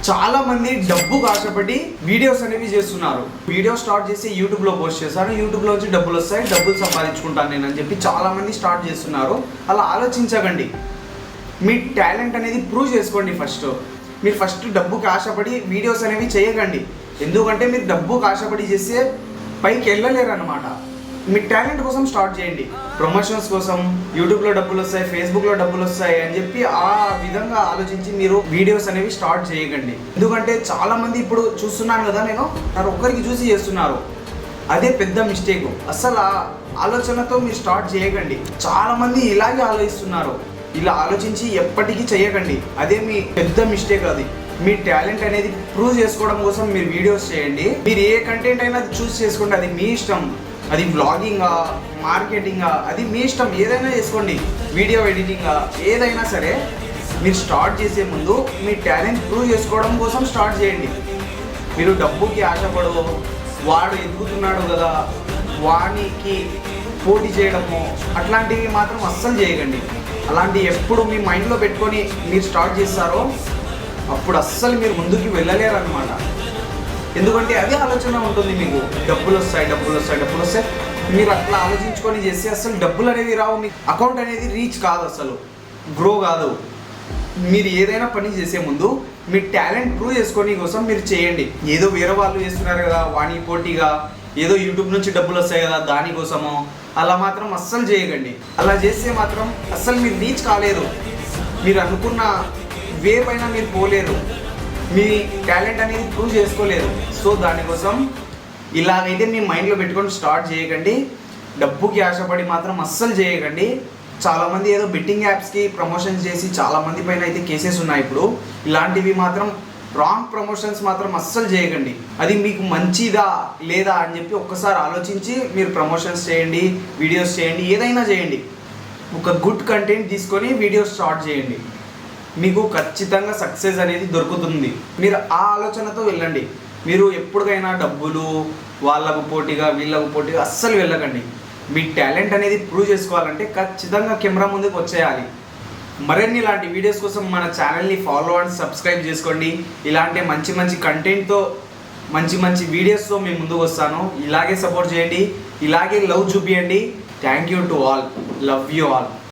చాలా మంది డబ్బుకు ఆశపడి వీడియోస్ అనేవి చేస్తున్నారు. వీడియో స్టార్ట్ చేసి యూట్యూబ్లో పోస్ట్ చేశాను, యూట్యూబ్లో వచ్చి డబ్బులు వస్తాయి, డబ్బులు సంపాదించుకుంటాను నేను అని చెప్పి చాలా మంది స్టార్ట్ చేస్తున్నారు. అలా ఆలోచించకండి. మీ టాలెంట్ అనేది ప్రూవ్ చేసుకోండి. మీరు ఫస్ట్ డబ్బుకు ఆశపడి వీడియోస్ అనేవి చేయకండి. ఎందుకంటే మీరు డబ్బుకు ఆశపడి చేస్తే పైకి వెళ్ళలేరు అన్నమాట. మీ టాలెంట్ కోసం స్టార్ట్ చేయండి. ప్రమోషన్స్ కోసం యూట్యూబ్లో డబ్బులు వస్తాయి, ఫేస్బుక్లో డబ్బులు వస్తాయి అని చెప్పి ఆ విధంగా ఆలోచించి మీరు వీడియోస్ అనేవి స్టార్ట్ చేయకండి. ఎందుకంటే చాలామంది ఇప్పుడు చూస్తున్నాను కదా, నేను ఒక్కరికి చూసి చేస్తున్నారు. అదే పెద్ద మిస్టేక్. అసలు ఆ ఆలోచనతో మీరు స్టార్ట్ చేయకండి. చాలామంది ఇలాగే ఆలోచిస్తున్నారు. ఇలా ఆలోచించి ఎప్పటికీ చేయకండి. అదే మీ పెద్ద మిస్టేక్. అది మీ టాలెంట్ అనేది ప్రూవ్ చేసుకోవడం కోసం మీరు వీడియోస్ చేయండి. మీరు ఏ కంటెంట్ అయినా చూస్ చేసుకోండి, అది మీ ఇష్టం. అది వ్లాగింగా, మార్కెటింగా, అది మీ ఇష్టం. ఏదైనా చేసుకోండి, వీడియో ఎడిటింగా, ఏదైనా సరే. మీరు స్టార్ట్ చేసే ముందు మీ టాలెంట్ ప్రూవ్ చేసుకోవడం కోసం స్టార్ట్ చేయండి. మీరు డబ్బుకి ఆశపడవు, వాడు ఎదుగుతున్నాడు కదా వానికి పోటీ చేయడము అట్లాంటివి మాత్రం అస్సలు చేయకండి. అలాంటివి ఎప్పుడు మీ మైండ్లో పెట్టుకొని మీరు స్టార్ట్ చేస్తారో అప్పుడు అస్సలు మీరు ముందుకు వెళ్ళలేరు అన్నమాట. ఎందుకంటే అదే ఆలోచన ఉంటుంది మీకు. డబ్బులు వస్తాయి. మీరు అట్లా ఆలోచించుకొని చేస్తే అసలు డబ్బులు అనేవి రావు. మీకు అకౌంట్ అనేది రీచ్ కాదు, అసలు గ్రో కాదు. మీరు ఏదైనా పని చేసే ముందు మీ టాలెంట్ ప్రూవ్ చేసుకొని కోసం మీరు చేయండి. ఏదో వేరే వాళ్ళు చేస్తున్నారు కదా వాణి పోటీగా, ఏదో యూట్యూబ్ నుంచి డబ్బులు వస్తాయి కదా దానికోసమో అలా మాత్రం అస్సలు చేయకండి. అలా చేస్తే మాత్రం అస్సలు మీరు రీచ్ కాలేరు. మీరు అనుకున్న వే పైన మీరు పోలేరు. మీ టాలెంట్ అనేది ప్రూవ్ చేసుకోలేరు. సో దానికోసం ఇలాగైతే మీ మైండ్లో పెట్టుకొని స్టార్ట్ చేయకండి. డబ్బుకి ఆశపడి మాత్రం అస్సలు చేయకండి. చాలామంది ఏదో బెట్టింగ్ యాప్స్కి ప్రమోషన్స్ చేసి చాలామంది పైన అయితే కేసెస్ ఉన్నాయి ఇప్పుడు. ఇలాంటివి మాత్రం రాంగ్ ప్రమోషన్స్ మాత్రం అస్సలు చేయకండి. అది మీకు మంచిదా లేదా అని చెప్పి ఒక్కసారి ఆలోచించి మీరు ప్రమోషన్స్ చేయండి, వీడియోస్ చేయండి, ఏదైనా చేయండి. ఒక గుడ్ కంటెంట్ తీసుకొని వీడియోస్ స్టార్ట్ చేయండి. మీకు ఖచ్చితంగా సక్సెస్ అనేది దొరుకుతుంది. మీరు ఆ ఆలోచనతో వెళ్ళండి. మీరు ఎప్పటికైనా డబ్బులు వాళ్ళకు పోటీగా వీళ్ళకు పోటీగా అస్సలు వెళ్ళకండి. మీ టాలెంట్ అనేది ప్రూవ్ చేసుకోవాలంటే ఖచ్చితంగా కెమెరా ముందుకు వచ్చేయాలి. మరిన్ని ఇలాంటి వీడియోస్ కోసం మన ఛానల్ని ఫాలో అండ్ సబ్స్క్రైబ్ చేసుకోండి. ఇలాంటి మంచి కంటెంట్తో మంచి వీడియోస్తో మేము ముందుకు వస్తాను. ఇలాగే సపోర్ట్ చేయండి, ఇలాగే లవ్ చూపియండి. Thank you to all. Love you all.